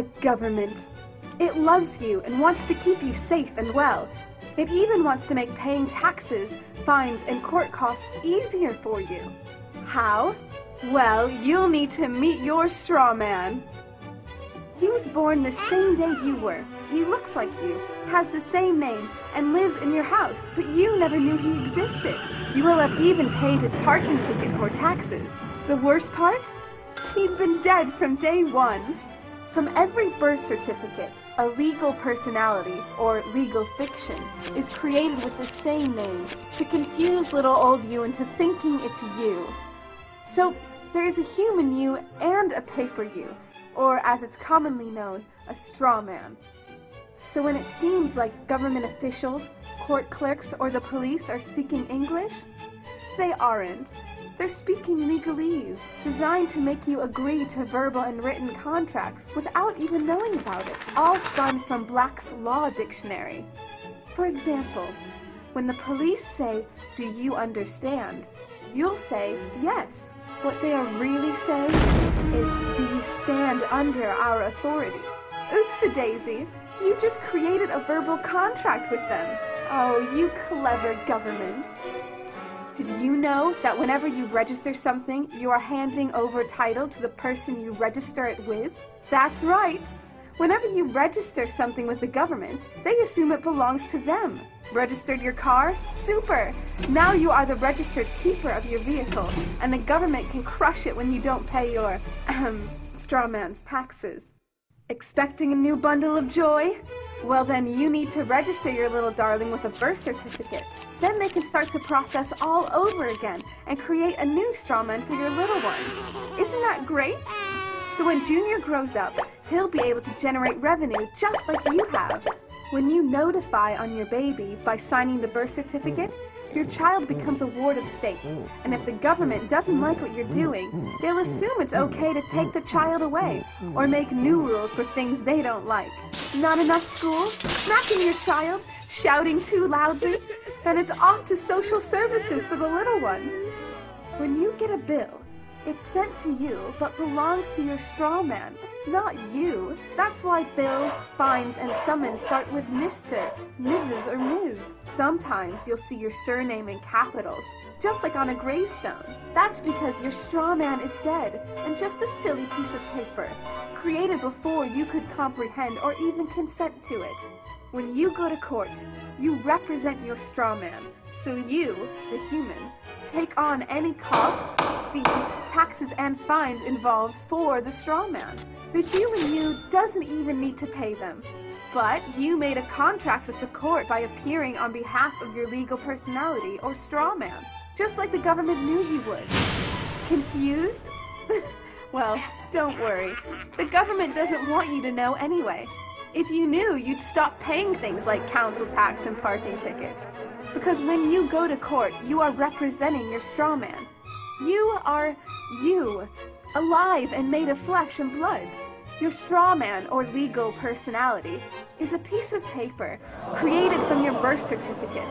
The government. It loves you and wants to keep you safe and well. It even wants to make paying taxes, fines, and court costs easier for you. How? Well, you'll need to meet your straw man. He was born the same day you were. He looks like you, has the same name, and lives in your house, but you never knew he existed. You will have even paid his parking tickets or taxes. The worst part? He's been dead from day one. From every birth certificate, a legal personality, or legal fiction, is created with the same name to confuse little old you into thinking it's you. So, there is a human you and a paper you, or as it's commonly known, a straw man. So when it seems like government officials, court clerks, or the police are speaking English, they aren't. They're speaking legalese, designed to make you agree to verbal and written contracts without even knowing about it, all spun from Black's Law Dictionary. For example, when the police say, "Do you understand?" you'll say, "Yes." What they are really saying is, "Do you stand under our authority?" Oops-a-daisy, you just created a verbal contract with them. Oh, you clever government. Did you know that whenever you register something, you are handing over title to the person you register it with? That's right. Whenever you register something with the government, they assume it belongs to them. Registered your car? Super! Now you are the registered keeper of your vehicle, and the government can crush it when you don't pay your, straw man's taxes. Expecting a new bundle of joy? Well then, you need to register your little darling with a birth certificate. Then they can start the process all over again and create a new straw man for your little one. Isn't that great? So when Junior grows up, he'll be able to generate revenue just like you have. When you notify on your baby by signing the birth certificate, your child becomes a ward of state, and if the government doesn't like what you're doing, they'll assume it's okay to take the child away, or make new rules for things they don't like. Not enough school? Smacking your child? Shouting too loudly? Then it's off to social services for the little one. When you get a bill, it's sent to you, but belongs to your straw man, not you. That's why bills, fines, and summons start with Mr., Mrs., or Ms. Sometimes you'll see your surname in capitals, just like on a gravestone. That's because your straw man is dead, and just a silly piece of paper, created before you could comprehend or even consent to it. When you go to court, you represent your straw man, so you, the human, take on any costs, fees, taxes, and fines involved for the straw man. The human you doesn't even need to pay them. But you made a contract with the court by appearing on behalf of your legal personality or straw man, just like the government knew you would. Confused? Well, don't worry. The government doesn't want you to know anyway. If you knew, you'd stop paying things like council tax and parking tickets. Because when you go to court, you are representing your straw man. You are you, alive and made of flesh and blood. Your straw man, or legal personality, is a piece of paper created from your birth certificate.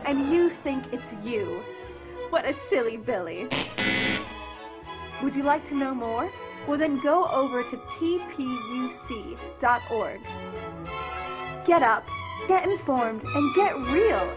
And you think it's you. What a silly Billy. Would you like to know more? Well then go over to tpuc.org. Get up, get informed, and get real.